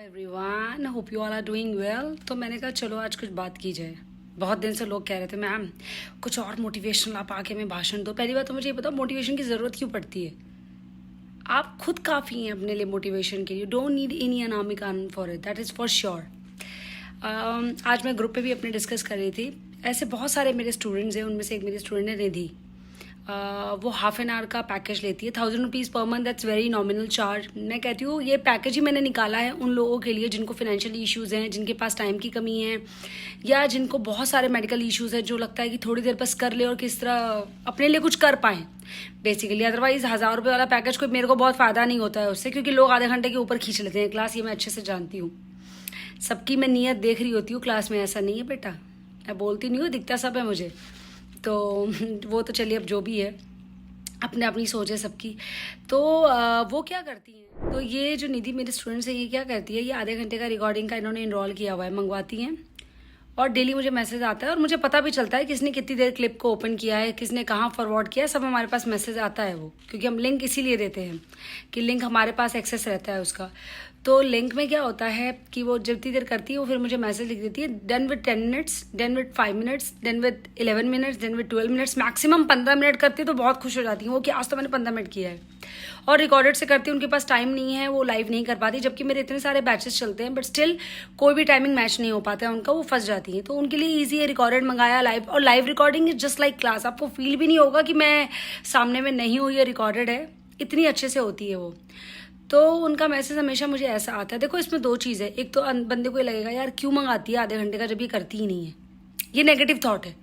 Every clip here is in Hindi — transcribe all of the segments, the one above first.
Everyone, hope you all are doing well. तो मैंने कहा चलो आज कुछ बात की जाए। बहुत दिन से लोग कह रहे थे मैम कुछ और मोटिवेशनल आप आके मैं भाषण दो। पहली बात तो मुझे ये बताओ मोटिवेशन की ज़रूरत क्यों पड़ती है? आप खुद काफ़ी हैं अपने लिए मोटिवेशन के लिए। डोंट नीड एनी अनामिक आन for it, that is for sure. आज मैं ग्रुप पे भी अपने डिस्कस कर रही थी। ऐसे बहुत सारे मेरे स्टूडेंट्स हैं, उनमें से एक मेरी स्टूडेंट है निधि। वो हाफ एन आवर का पैकेज लेती है, 1000 rupees per month. That's very nominal charge. मैं कहती हूँ ये पैकेज ही मैंने निकाला है उन लोगों के लिए जिनको फिनेंशियल इश्यूज़ हैं, जिनके पास टाइम की कमी है, या जिनको बहुत सारे मेडिकल इश्यूज़ हैं, जो लगता है कि थोड़ी देर बस कर ले और किस तरह अपने लिए कुछ कर पाएँ बेसिकली। अदरवाइज 1000 रुपये वाला पैकेज कोई मेरे को बहुत फ़ायदा नहीं होता है उससे, क्योंकि लोग आधे घंटे के ऊपर खींच लेते हैं क्लास। ये मैं अच्छे से जानती हूँ। सबकी मैं नीयत देख रही होती हूँ क्लास में, ऐसा नहीं है बेटा, मैं बोलती नहीं हूँ, दिखता सब है मुझे। तो वो तो चलिए अब जो भी है, अपने अपनी सोच है सबकी। तो वो क्या करती हैं, तो ये जो निधि मेरे स्टूडेंट्स हैं ये क्या करती है, ये आधे घंटे का रिकॉर्डिंग का इन्होंने इनरोल किया हुआ है, मंगवाती हैं और डेली मुझे मैसेज आता है और मुझे पता भी चलता है किसने कितनी देर क्लिप को ओपन किया है, किसने कहाँ फॉरवर्ड किया है, सब हमारे पास मैसेज आता है वो, क्योंकि हम लिंक इसीलिए देते हैं कि लिंक हमारे पास एक्सेस रहता है उसका। तो लिंक में क्या होता है कि वो जितनी देर करती है वो फिर मुझे मैसेज लिख देती है, done with 10 minutes, done with 5 minutes, done with 11 minutes, done with 12 minutes, maximum 15 minute करती है। तो बहुत खुश हो जाती है वो कि आज तो मैंने 15 मिनट किया है। और रिकॉर्डेड से करती है, उनके पास टाइम नहीं है, वो लाइव नहीं कर पाती, जबकि मेरे इतने सारे बैचेस चलते हैं, बट स्टिल कोई भी टाइमिंग मैच नहीं हो पाता है उनका, वो फंस जाती है। तो उनके लिए ईजी है, रिकॉर्डेड मंगाया लाइव। और live recording is just like class, आपको फील भी नहीं होगा कि मैं सामने में नहीं हूँ, ये रिकॉर्डेड है, इतनी अच्छे से होती है वो। तो उनका मैसेज हमेशा मुझे ऐसा आता है। देखो इसमें दो चीज़ है, एक तो बंदे को ये लगेगा यार क्यों मंगाती है आधे घंटे का जब ये करती ही नहीं है, ये नेगेटिव थॉट है।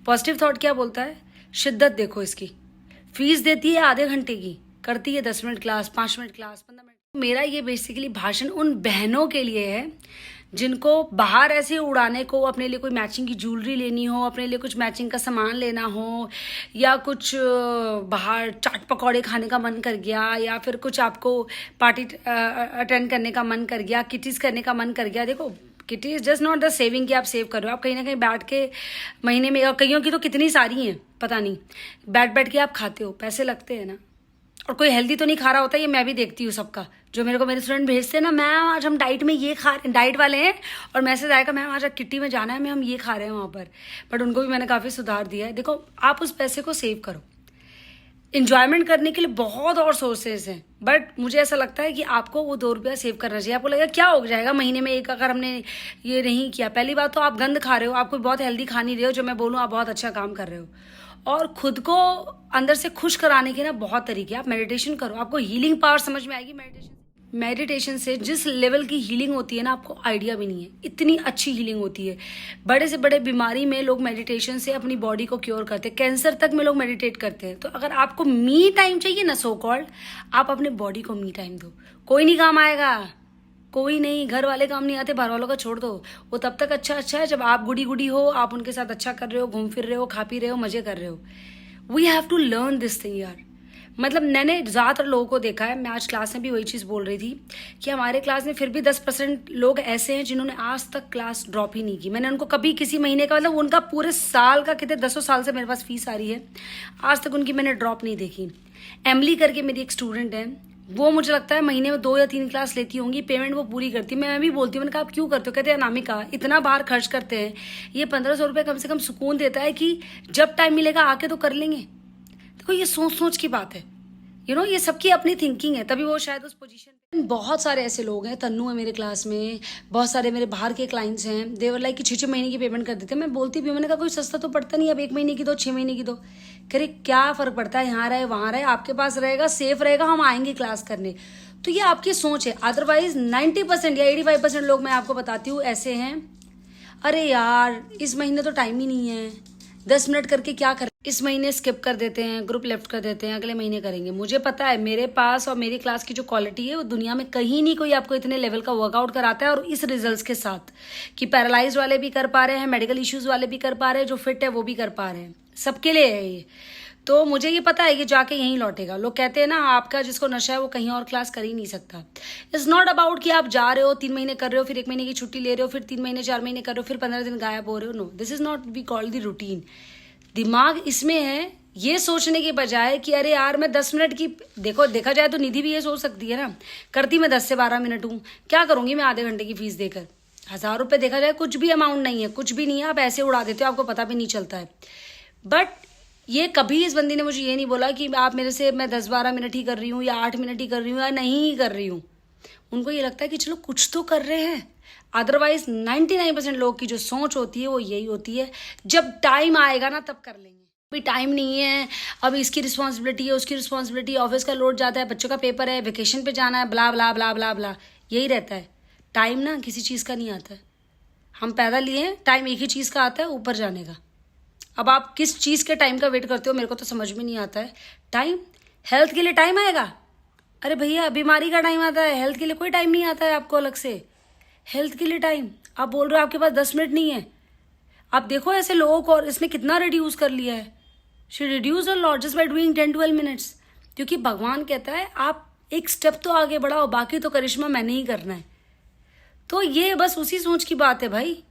पॉजिटिव थॉट क्या बोलता है, शिद्दत देखो इसकी, फीस देती है आधे घंटे की, करती है 10 minute class, 5 minute class, 15 minute. मेरा ये बेसिकली भाषण उन बहनों के लिए है जिनको बाहर ऐसे उड़ाने को, अपने लिए कोई मैचिंग की ज्वेलरी लेनी हो, अपने लिए कुछ मैचिंग का सामान लेना हो, या कुछ बाहर चाट पकौड़े खाने का मन कर गया, या फिर कुछ आपको पार्टी अटेंड करने का मन कर गया, किटीज करने का मन कर गया। देखो kitty is just not the saving कि आप सेव कर रहे हो, आप कहीं ना कहीं बैठ के महीने में, और कईयों की तो कितनी सारी हैं पता नहीं, बैठ बैठ के आप खाते हो, पैसे लगते हैं ना। और कोई हेल्दी तो नहीं खा रहा होता, ये मैं भी देखती हूँ सबका, जो मेरे को मेरे स्टूडेंट भेजते हैं ना, मैम आज हम डाइट में ये खा रहे, डाइट वाले हैं, और मैसेज आएगा मैम आज किट्टी में जाना है, मैम हम ये खा रहे हैं वहाँ पर। बट उनको भी मैंने काफ़ी सुधार दिया है। देखो आप उस पैसे को सेव करो, इंजॉयमेंट करने के लिए बहुत और सोर्सेज हैं, बट मुझे ऐसा लगता है कि आपको वो 2 रुपया सेव करना चाहिए। आपको लगेगा क्या हो जाएगा महीने में एक, अगर हमने ये नहीं किया। पहली बात तो आप गंद खा रहे हो, आप कोई बहुत हेल्दी खा नहीं रहे हो, जो मैं बोलूँ आप बहुत अच्छा काम कर रहे हो। और खुद को अंदर से खुश कराने के ना बहुत तरीके। आप मेडिटेशन करो, आपको हीलिंग पावर समझ में आएगी। मेडिटेशन से जिस लेवल की हीलिंग होती है ना, आपको आइडिया भी नहीं है, इतनी अच्छी हीलिंग होती है। बड़े से बड़े बीमारी में लोग मेडिटेशन से अपनी बॉडी को क्योर करते हैं, कैंसर तक में लोग मेडिटेट करते हैं। तो अगर आपको मी टाइम चाहिए ना, सो कॉल्ड, आप अपने बॉडी को मी टाइम दो। कोई नहीं काम आएगा, कोई नहीं, घर वाले काम नहीं आते, बाहर वालों का छोड़ दो। वो तब तक अच्छा है जब आप गुडी गुडी हो, आप उनके साथ अच्छा कर रहे हो, घूम फिर रहे हो, खा पी रहे हो, मजे कर रहे हो। We have to learn this thing यार। मतलब मैंने ज़्यादातर लोगों को देखा है, मैं आज क्लास में भी वही चीज़ बोल रही थी कि हमारे क्लास में फिर भी 10% लोग ऐसे हैं जिन्होंने आज तक क्लास ड्रॉप ही नहीं की। मैंने उनको कभी किसी महीने का, मतलब उनका पूरे साल का, कितने 10 साल से मेरे पास फीस आ रही है, आज तक उनकी मैंने ड्रॉप नहीं देखी। एमली करके मेरी एक स्टूडेंट है, वो मुझे लगता है महीने में 2 या 3 क्लास लेती होंगी, पेमेंट वो पूरी करती है। मैं भी बोलती हूँ, मैंने कहा आप क्यों करते हो? कहते हैं अनामिका इतना बाहर खर्च करते हैं, ये 1500 रुपये कम से कम सुकून देता है कि जब टाइम मिलेगा आके तो कर लेंगे। देखो ये सोच की बात है, ये सबकी अपनी थिंकिंग है, तभी वो शायद उस पोजीशन। बहुत सारे ऐसे लोग हैं, तन्नू है मेरे क्लास में, बहुत सारे मेरे बाहर के क्लाइंट्स हैं, देवर लाइक कि 6-6 महीने की पेमेंट कर देते हैं। मैं बोलती भी, मैंने कहा कोई सस्ता तो पड़ता नहीं, अब 1 महीने की दो, 6 महीने की दो। कह रहे क्या फ़र्क पड़ता है, यहाँ रहे वहाँ रहे, आपके पास रहेगा, सेफ रहेगा, हम आएंगे क्लास करने। तो ये आपकी सोच है। अदरवाइज 90% या 85% लोग, मैं आपको बताती हूँ, ऐसे हैं, अरे यार इस महीने तो टाइम ही नहीं है, 10 मिनट करके क्या करें, इस महीने स्किप कर देते हैं, ग्रुप लेफ्ट कर देते हैं, अगले महीने करेंगे। मुझे पता है मेरे पास और मेरी क्लास की जो क्वालिटी है, वो दुनिया में कहीं नहीं कोई आपको इतने लेवल का वर्कआउट कराता है, और इस रिजल्ट्स के साथ कि पैरालाइज वाले भी कर पा रहे हैं, मेडिकल इश्यूज वाले भी कर पा रहे हैं, जो फिट है वो भी कर पा रहे हैं, सबके लिए है ये। तो मुझे ये पता है कि जाके यहीं लौटेगा। लोग कहते हैं ना, आपका जिसको नशा है वो कहीं और क्लास कर ही नहीं सकता। इट्स नॉट अबाउट कि आप जा रहे हो, 3 महीने कर रहे हो, फिर 1 महीने की छुट्टी ले रहे हो, फिर 3 महीने 4 महीने कर रहे हो, फिर 15 दिन गायब हो रहे हो। No, this is not we call the routine. दिमाग इसमें है, ये सोचने के बजाय कि अरे यार मैं 10 मिनट की, देखो देखा जाए तो निधि भी ये सोच सकती है ना, करती मैं 10 से 12 मिनट हूँ, क्या करूंगी मैं आधे घंटे की फीस देकर। 1000 रुपये देखा जाए कुछ भी अमाउंट नहीं है, कुछ भी नहीं है, आप ऐसे उड़ा देते हो, आपको पता भी नहीं चलता है। बट ये कभी इस बंदी ने मुझे ये नहीं बोला कि आप मेरे से मैं 10-12 मिनट ही कर रही हूँ या 8 मिनट ही कर रही हूँ या नहीं ही कर रही हूँ। उनको ये लगता है कि चलो कुछ तो कर रहे हैं। अदरवाइज 99% लोग की जो सोच होती है वो यही होती है, जब टाइम आएगा ना तब कर लेंगे, अभी टाइम नहीं है, अब इसकी रिस्पॉन्सिबिलिटी है, उसकी रिस्पॉन्सिबिलिटी, ऑफिस का लोड जाता है, बच्चों का पेपर है, वेकेशन पे जाना है, ब्ला ब्ला ब्ला ब्ला ब्ला, यही रहता है। टाइम ना किसी चीज़ का नहीं आता है, हम पैदा लिए हैं, टाइम एक ही चीज़ का आता है, ऊपर जाने का। अब आप किस चीज़ के टाइम का वेट करते हो मेरे को तो समझ में नहीं आता है। टाइम, हेल्थ के लिए टाइम आएगा, अरे भैया बीमारी का टाइम आता है, हेल्थ के लिए कोई टाइम नहीं आता है आपको अलग से। हेल्थ के लिए टाइम, आप बोल रहे हो आपके पास 10 मिनट नहीं है। आप देखो ऐसे लोगों को, और इसने कितना रिड्यूस कर लिया है। She reduce a lot just by doing 10-12 minutes, क्योंकि भगवान कहता है आप एक स्टेप तो आगे बढ़ाओ, बाकी तो करिश्मा मैंने ही करना है। तो ये बस उसी सोच की बात है भाई,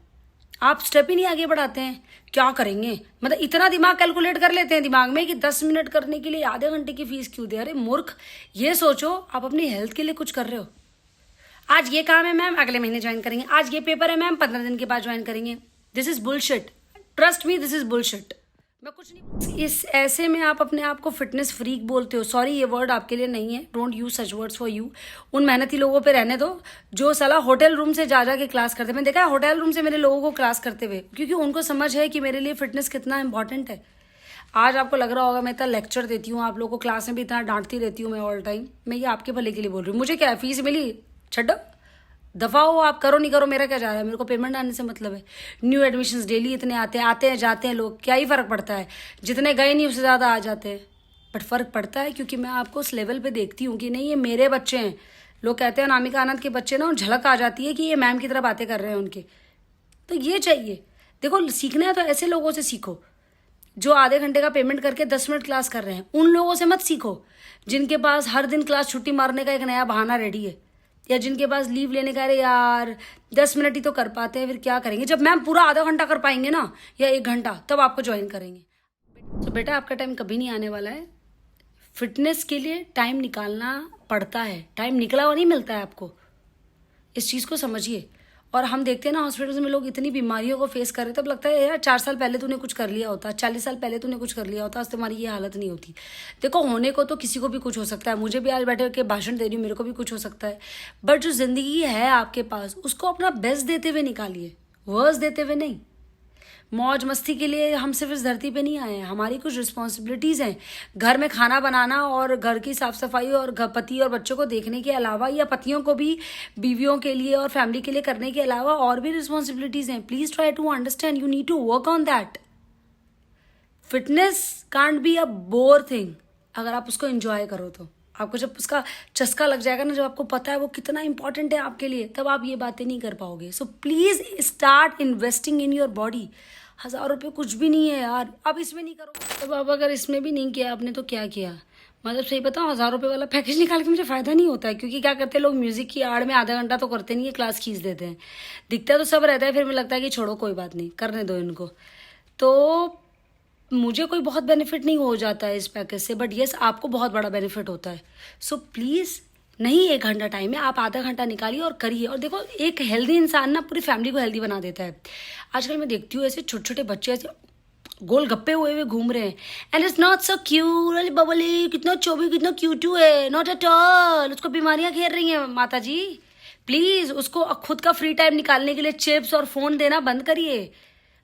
आप स्टेप ही नहीं आगे बढ़ाते हैं, क्या करेंगे। मतलब इतना दिमाग कैलकुलेट कर लेते हैं दिमाग में कि 10 मिनट करने के लिए आधे घंटे की फीस क्यों दे। अरे मूर्ख, ये सोचो आप अपनी हेल्थ के लिए कुछ कर रहे हो। आज ये काम है मैम, अगले महीने ज्वाइन करेंगे, आज ये पेपर है मैम, 15 दिन के बाद ज्वाइन करेंगे। This is bullshit, trust me, this is bullshit. मैं कुछ नहीं, इस ऐसे में आप अपने आप को फिटनेस फ्रीक बोलते हो। सॉरी, ये वर्ड आपके लिए नहीं है, don't use such words for you. उन मेहनती लोगों पे रहने दो जो साला होटल रूम से जा के क्लास करते हैं। मैंने देखा है होटल रूम से मेरे लोगों को क्लास करते हुए, क्योंकि उनको समझ है कि मेरे लिए फिटनेस कितना इंपॉर्टेंट है। आज आपको लग रहा होगा मैं इतना लेक्चर देती हूँ, आप लोगों को क्लास में भी इतना डांटती रहती हूँ मैं ऑल टाइम, मैं ये आपके भले के लिए बोल रही हूँ। मुझे क्या है, फीस मिली, छड्डो, दफा हो, आप करो नहीं करो मेरा क्या जा रहा है, मेरे को पेमेंट आने से मतलब है। न्यू एडमिशन्स डेली इतने आते हैं जाते हैं लोग, क्या ही फर्क पड़ता है, जितने गए नहीं उससे ज़्यादा आ जाते हैं। बट फर्क पड़ता है क्योंकि मैं आपको उस लेवल पे देखती हूँ कि नहीं ये मेरे बच्चे हैं। लोग कहते हैं अनामिका आनंद के बच्चे ना, और झलक आ जाती है कि ये मैम की तरह बातें कर रहे हैं उनके। तो ये चाहिए, देखो सीखना है तो ऐसे लोगों से सीखो जो आधे घंटे का पेमेंट करके 10 मिनट क्लास कर रहे हैं। उन लोगों से मत सीखो जिनके पास हर दिन क्लास छुट्टी मारने का एक नया बहाना रेडी है, या जिनके पास लीव लेने का, अरे यार 10 मिनट ही तो कर पाते हैं, फिर क्या करेंगे। जब मैम पूरा आधा घंटा कर पाएंगे ना या 1 घंटा, तब आपको ज्वाइन करेंगे। तो बेटा आपका टाइम कभी नहीं आने वाला है। फिटनेस के लिए टाइम निकालना पड़ता है, टाइम निकला हुआ नहीं मिलता है आपको, इस चीज़ को समझिए। और हम देखते हैं ना हॉस्पिटल्स में लोग इतनी बीमारियों को फेस कर रहे हैं, तब लगता है यार 4 साल पहले तूने कुछ कर लिया होता, 40 साल पहले तूने कुछ कर लिया होता, आज तुम्हारी ये हालत नहीं होती। देखो होने को तो किसी को भी कुछ हो सकता है, मुझे भी आज बैठे के भाषण दे रही हूँ, मेरे को भी कुछ हो सकता है। बट जो जिंदगी है आपके पास, उसको अपना बेस्ट देते हुए निकालिए, वर्स देते हुए नहीं। मौज मस्ती के लिए हम सिर्फ इस धरती पे नहीं आए हैं, हमारी कुछ रिस्पॉन्सिबिलिटीज़ हैं। घर में खाना बनाना और घर की साफ सफाई और घर पति और बच्चों को देखने के अलावा, या पतियों को भी बीवियों के लिए और फैमिली के लिए करने के अलावा और भी रिस्पॉन्सिबिलिटीज़ हैं। Please try to understand, you need to work on that. Fitness can't be a bore thing, अगर आप उसको एंजॉय करो तो। आपको जब उसका चस्का लग जाएगा ना, जब आपको पता है वो कितना इंपॉर्टेंट है आपके लिए, तब आप ये बातें नहीं कर पाओगे। So please start investing in your body. 1000 रुपये कुछ भी नहीं है यार, अब इसमें नहीं करोगे तब अब अगर इसमें भी नहीं किया आपने तो क्या किया। मतलब सही बताओ, 1000 रुपये वाला पैकेज निकाल के मुझे फ़ायदा नहीं होता है, क्योंकि क्या करते हैं लोग, म्यूज़िक की आड़ में आधा घंटा तो करते नहीं है, क्लास खींच देते हैं। दिखता तो सब रहता है, फिर मुझे लगता है कि छोड़ो कोई बात नहीं, करने दो इनको। तो मुझे कोई बहुत बेनिफिट नहीं हो जाता है इस पैकेज से, बट येस आपको बहुत बड़ा बेनिफिट होता है। सो प्लीज़, नहीं 1 घंटा टाइम है, आप आधा घंटा निकालिए और करिए। और देखो एक हेल्दी इंसान ना पूरी फैमिली को हेल्दी बना देता है। आजकल मैं देखती हूँ ऐसे छोटे छोटे बच्चे ऐसे गोल गप्पे हुए हुए घूम रहे हैं, and it's not so cute. अरे बबली कितना चोबी, कितना क्यूटू है, नॉट एट ऑल। उसको बीमारियां घेर रही हैं माता जी। प्लीज़ उसको खुद का फ्री टाइम निकालने के लिए चिप्स और फ़ोन देना बंद करिए।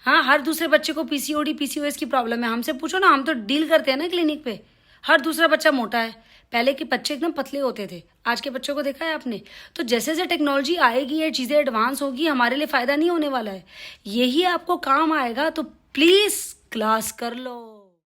हाँ, हर दूसरे बच्चे को पीसीओडी पीसीओएस की प्रॉब्लम है, हमसे पूछो ना, हम तो डील करते हैं ना क्लिनिक पे। हर दूसरा बच्चा मोटा है, पहले के बच्चे एकदम पतले होते थे, आज के बच्चों को देखा है आपने। तो जैसे जैसे टेक्नोलॉजी आएगी, ये चीज़ें एडवांस होगी, हमारे लिए फ़ायदा नहीं होने वाला है, यही आपको काम आएगा। तो प्लीज़ क्लास कर लो।